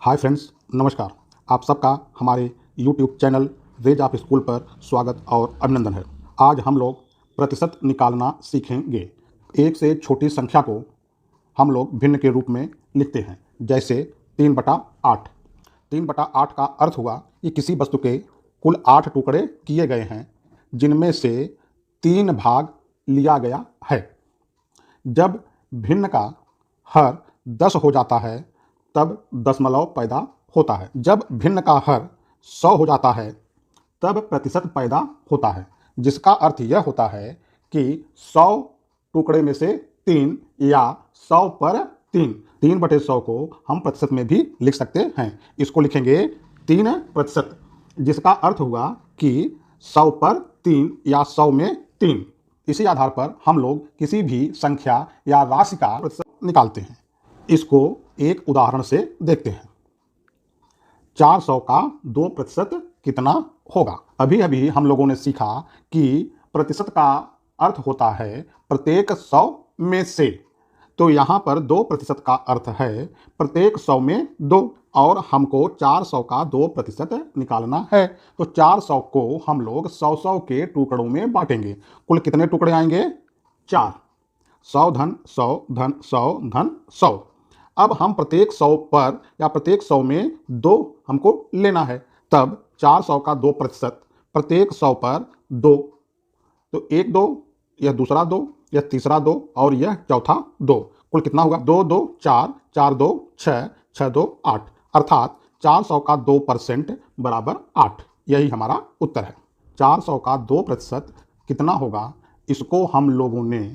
Hi friends, नमस्कार। आप सबका हमारे YouTube channel rays of school पर स्वागत और अभिनंदन है। आज हम लोग प्रतिशत निकालना सीखेंगे। एक से छोटी संख्या को हम लोग भिन्न के रूप में लिखते हैं, जैसे 3/8। 3/8 का अर्थ हुआ कि किसी वस्तु के कुल 8 टुकड़े किए गए हैं, जिनमें से 3 भाग लिया गया है। जब भिन्न का हर 10 हो जाता है तब दशमलव पैदा होता है। जब भिन्न का हर 100 हो जाता है तब प्रतिशत पैदा होता है, जिसका अर्थ यह होता है कि 100 टुकड़े में से 3 या 100 पर 3। 3/100 को हम प्रतिशत में भी लिख सकते हैं। इसको लिखेंगे 3%, जिसका अर्थ हुआ कि 100 पर 3 या 100 में 3। इसी आधार पर हम लोग किसी भी संख्या या राशि का प्रतिशत निकालते हैं। इसको एक उदाहरण से देखते हैं। 400 का 2% कितना होगा? अभी अभी हम लोगों ने सीखा कि प्रतिशत का अर्थ होता है प्रत्येक 100 में से। तो यहाँ पर 2% का अर्थ है प्रत्येक 100 में 2, और हमको 400 का 2% निकालना है। तो 400 को हम लोग 100 के टुकड़ों में बांटेंगे। कुल कितने टुकड़े आएंगे? 4। 100 धन 100 धन 100 धन 100। अब हम प्रत्येक 100 पर या प्रत्येक 100 में 2 हमको लेना है, तब 400 का 2% प्रत्येक 100 पर 2। तो एक 2, यह दूसरा 2, यह तीसरा 2 और यह चौथा 2। कुल कितना होगा? 2 2 4, 4 2 6, 6 2 8, अर्थात 400 का 2% बराबर 8। यही हमारा उत्तर है। 400 का 2% कितना होगा? इसको हम लोगों ने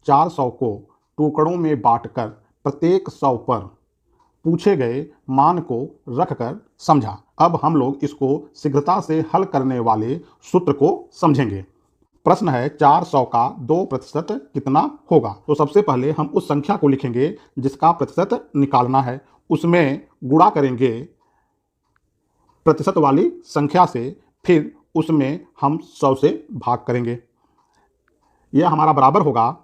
400 को टुकड़ों में बांटकर प्रत्येक 100 पर पूछे गए मान को रखकर समझा। अब हम लोग इसको शीघ्रता से हल करने वाले सूत्र को समझेंगे। प्रश्न है 400 का 2% कितना होगा? तो सबसे पहले हम उस संख्या को लिखेंगे जिसका प्रतिशत निकालना है। उसमें गुणा करेंगे प्रतिशत वाली संख्या से, फिर उसमें हम 100 से भाग करेंगे। यह हमारा बराबर होगा,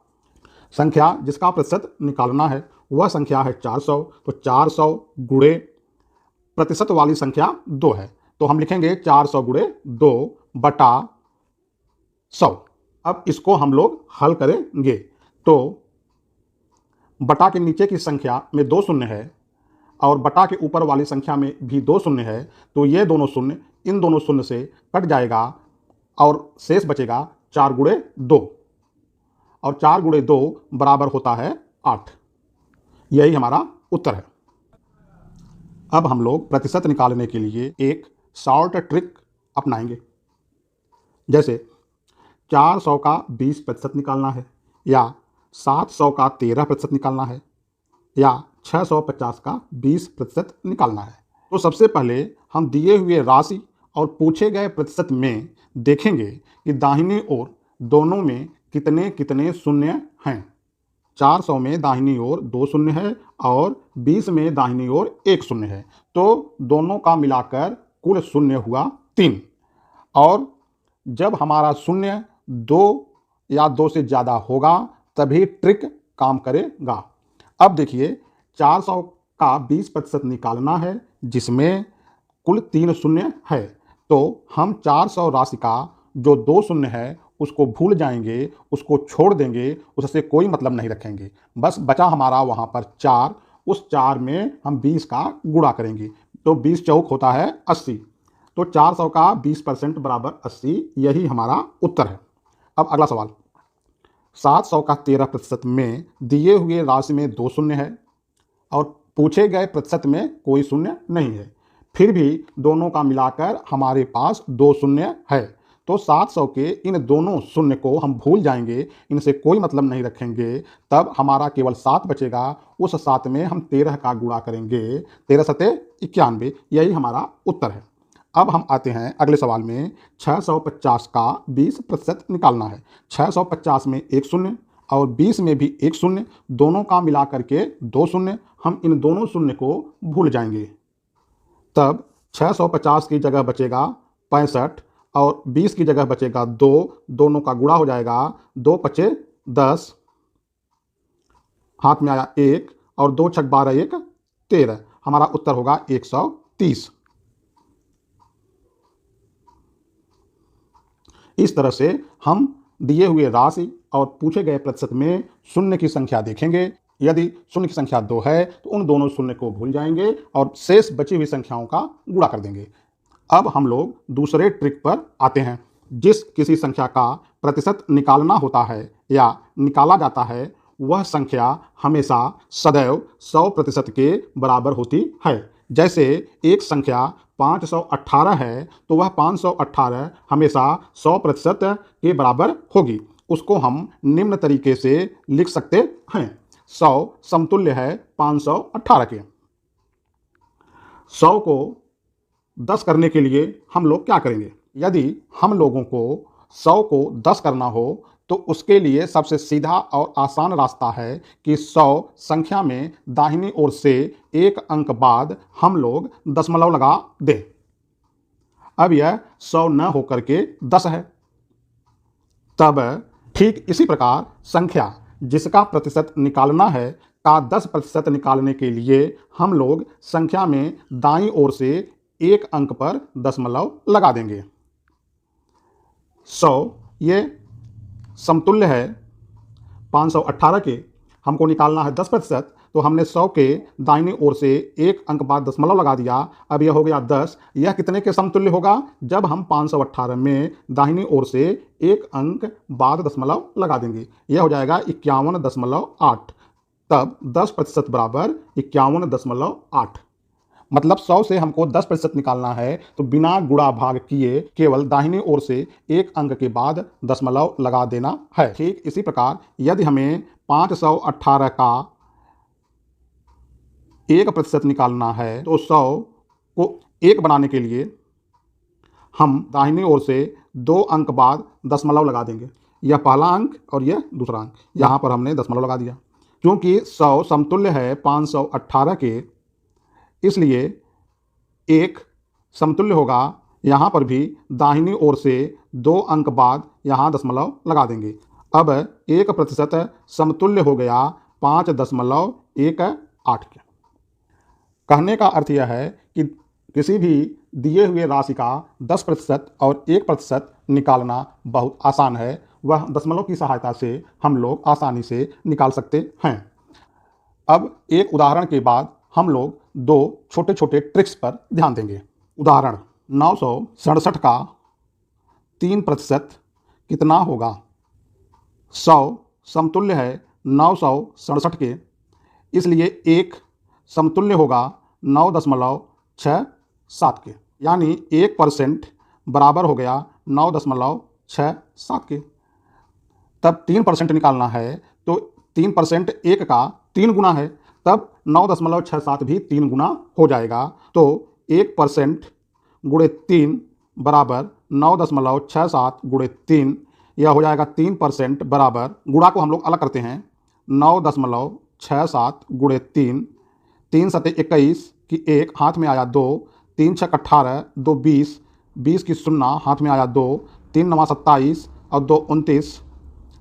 संख्या जिसका प्रतिशत निकालना है वह संख्या है 400। तो 400 गुणे प्रतिशत वाली संख्या 2 है, तो हम लिखेंगे 400 गुणे 2 बटा 100। अब इसको हम लोग हल करेंगे। तो बटा के नीचे की संख्या में 2 शून्य है और बटा के ऊपर वाली संख्या में भी 2 शून्य है, तो ये दोनों शून्य इन दोनों शून्य से कट जाएगा और शेष बचेगा 4 गुणे 2, और 4 गुणे 2 बराबर होता है 8। यही हमारा उत्तर है। अब हम लोग प्रतिशत निकालने के लिए एक शॉर्ट ट्रिक अपनाएंगे। जैसे 400 का 20% निकालना है, या 700 का 13% निकालना है, या 650 का 20% निकालना है। तो सबसे पहले हम दिए हुए राशि और पूछे गए प्रतिशत में देखेंगे कि दाहिनी ओर दोनों में कितने कितने शून्य हैं। 400 में दाहिनी ओर 2 शून्य है और 20 में दाहिनी ओर 1 शून्य है, तो दोनों का मिलाकर कुल शून्य हुआ 3। और जब हमारा शून्य 2 या 2 से ज़्यादा होगा तभी ट्रिक काम करेगा। अब देखिए, 400 का 20% निकालना है जिसमें कुल 3 शून्य है, तो हम 400 राशि का जो 2 शून्य है उसको भूल जाएंगे, उसको छोड़ देंगे, उससे कोई मतलब नहीं रखेंगे। बस बचा हमारा वहाँ पर 4, उस 4 में हम 20 का गुणा करेंगे, तो 20 चौक होता है 80। तो 400 का 20% बराबर 80। यही हमारा उत्तर है। अब अगला सवाल, 700 का 13% में दिए हुए राशि में 2 शून्य है और पूछे गए प्रतिशत में कोई शून्य नहीं है, फिर भी दोनों का मिलाकर हमारे पास 2 शून्य है। तो 700 के इन दोनों शून्य को हम भूल जाएंगे, इनसे कोई मतलब नहीं रखेंगे, तब हमारा केवल 7 बचेगा। उस 7 में हम 13 का गुणा करेंगे, 13 सते 91। यही हमारा उत्तर है। अब हम आते हैं अगले सवाल में। 650 का 20% निकालना है। 650 में 1 शून्य और 20 में भी 1 शून्य, दोनों का मिला करके 2 शून्य। हम इन दोनों शून्य को भूल जाएंगे, तब 650 की जगह बचेगा 65 और 20 की जगह बचेगा 2। दोनों का गुणा हो जाएगा, 2 पचे 10, हाथ में आया 1 और 2 छक 12 1 13, हमारा उत्तर होगा 130। इस तरह से हम दिए हुए राशि और पूछे गए प्रतिशत में शून्य की संख्या देखेंगे। यदि शून्य की संख्या 2 है तो उन दोनों शून्य को भूल जाएंगे और शेष बची हुई संख्याओं का गुणा कर देंगे। अब हम लोग दूसरे ट्रिक पर आते हैं। जिस किसी संख्या का प्रतिशत निकालना होता है या निकाला जाता है, वह संख्या हमेशा सदैव 100% के बराबर होती है। जैसे एक संख्या 518 है तो वह 518 हमेशा 100% के बराबर होगी। उसको हम निम्न तरीके से लिख सकते हैं। 100 समतुल्य है 518 के। 100 को 10 करने के लिए हम लोग क्या करेंगे? यदि हम लोगों को 100 को 10 करना हो तो उसके लिए सबसे सीधा और आसान रास्ता है कि 100 संख्या में दाहिनी ओर से एक अंक बाद हम लोग दशमलव लगा दें। अब यह 100 न होकर के 10 है। तब ठीक इसी प्रकार संख्या जिसका प्रतिशत निकालना है का 10% निकालने के लिए हम लोग संख्या में दाईं ओर से एक अंक पर दशमलव लगा देंगे। 100 ये समतुल्य है 518 के। हमको निकालना है 10%, तो हमने 100 के दाहिनी ओर से एक अंक बाद दशमलव लगा दिया। अब यह हो गया 10। यह कितने के समतुल्य होगा? जब हम 518 में दाहिनी ओर से एक अंक बाद दशमलव लगा देंगे। यह हो जाएगा 51.8। तब 10% बराबर 51.8। मतलब 100 से हमको 10% निकालना है तो बिना गुणा भाग किए केवल दाहिनी ओर से एक अंक के बाद दशमलव लगा देना है। ठीक इसी प्रकार यदि हमें 518 का 1% निकालना है तो 100 को 1 बनाने के लिए हम दाहिनी ओर से 2 अंक बाद दशमलव लगा देंगे। यह पहला अंक और यह दूसरा अंक, यहाँ पर हमने दशमलव लगा दिया। क्योंकि 100 समतुल्य है 518 के, इसलिए 1 समतुल्य होगा। यहाँ पर भी दाहिनी ओर से 2 अंक बाद यहाँ दशमलव लगा देंगे। अब 1% समतुल्य हो गया 5.18 के। कहने का अर्थ यह है कि किसी भी दिए हुए राशि का 10% और 1% निकालना बहुत आसान है। वह दशमलव की सहायता से हम लोग आसानी से निकाल सकते हैं। अब एक उदाहरण के बाद हम लोग 2 छोटे छोटे ट्रिक्स पर ध्यान देंगे। उदाहरण 967 का 3% कितना होगा? 100 समतुल्य है 967 के, इसलिए 1 समतुल्य होगा 9.67 के, यानी 1% बराबर हो गया 9.67 के। तब 3% निकालना है तो 3% 1 का 3 गुना है, तब 9.67 भी 3 गुना हो जाएगा। तो 1% गुणे 3 बराबर 9.67 गुणे 3, यह हो जाएगा 3% बराबर, गुणा को हम लोग अलग करते हैं, 9.67 गुणे 3, 3 सते 21 की 1 हाथ में आया 2, 3 छक 18, 2 20, 20 की 0 हाथ में आया 2, 3 9 27 और 2 29,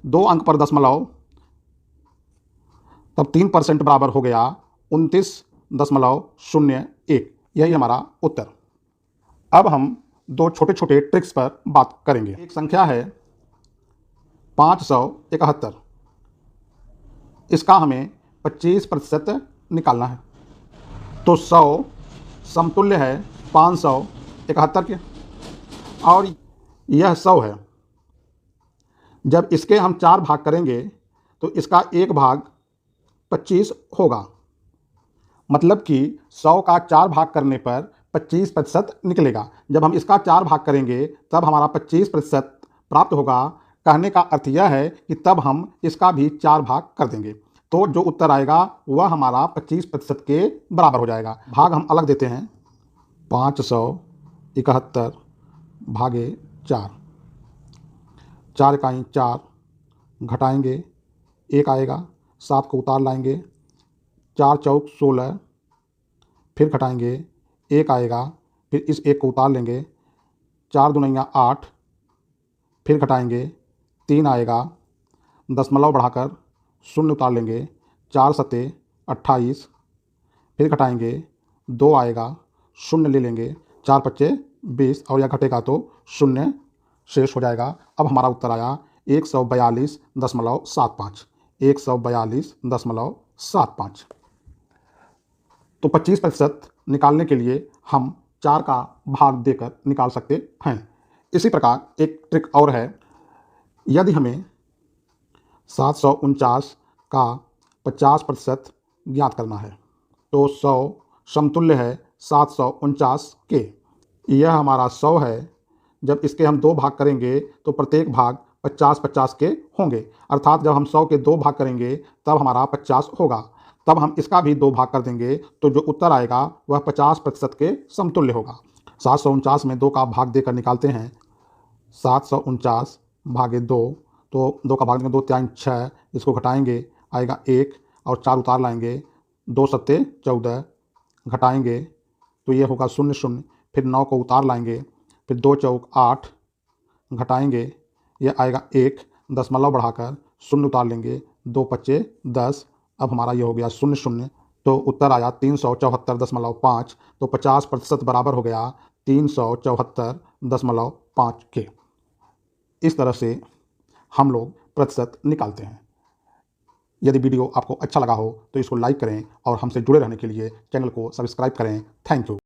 2 अंक पर दशमलव, तब 3% बराबर हो गया 29.01। यही हमारा उत्तर। अब हम 2 छोटे छोटे ट्रिक्स पर बात करेंगे। एक संख्या है 571, इसका हमें 25% निकालना है। तो 100 समतुल्य है 571 के और यह 100 है। जब इसके हम 4 भाग करेंगे तो इसका 1 भाग 25 होगा। मतलब कि 100 का 4 भाग करने पर 25% निकलेगा। जब हम इसका 4 भाग करेंगे तब हमारा 25% प्राप्त होगा। कहने का अर्थ यह है कि तब हम इसका भी 4 भाग कर देंगे, तो जो उत्तर आएगा वह हमारा 25% के बराबर हो जाएगा। भाग हम अलग देते हैं, 571 भागे 4, 4 इकाई 4, घटाएंगे 1 आएगा, 7 को उतार लाएंगे, 4 चौक 16, फिर घटाएंगे 1 आएगा, फिर इस 1 को उतार लेंगे, 4 दूनिया 8, फिर घटाएंगे 3 आएगा, दशमलव बढ़ाकर 0 उतार लेंगे, 4 सते 28, फिर घटाएंगे 2 आएगा, शून्य ले लेंगे, 4 पच्चे 20 और यह घटेगा तो शून्य शेष हो जाएगा। अब हमारा उत्तर आया 142.75, 142.75। तो 25% निकालने के लिए हम 4 का भाग देकर निकाल सकते हैं। इसी प्रकार एक ट्रिक और है, यदि हमें 749 का 50% ज्ञात करना है तो 100 समतुल्य है 749 के। यह हमारा 100 है, जब इसके हम 2 भाग करेंगे तो प्रत्येक भाग 50-50 के होंगे, अर्थात जब हम 100 के 2 भाग करेंगे तब हमारा 50 होगा। तब हम इसका भी 2 भाग कर देंगे तो जो उत्तर आएगा वह 50% के समतुल्य होगा। 749 में 2 का भाग देकर निकालते हैं। 749 भागे 2, तो 2 का भाग देंगे, 2 3 6, इसको घटाएंगे आएगा 1 और 4 उतार लाएंगे, 2 सत्ते 14, घटाएंगे तो ये होगा 0 0, फिर 9 को उतार लाएंगे, फिर 2 चौक 8, घटाएंगे यह आएगा 1, दशमलव बढ़ाकर 0 उतार लेंगे, 2 पच्चे 10, अब हमारा ये हो गया 0 0, तो उत्तर आया 374.5। तो 50% बराबर हो गया 374.5 के। इस तरह से हम लोग प्रतिशत निकालते हैं। यदि वीडियो आपको अच्छा लगा हो तो इसको लाइक करें और हमसे जुड़े रहने के लिए चैनल को सब्सक्राइब करें। Thank you.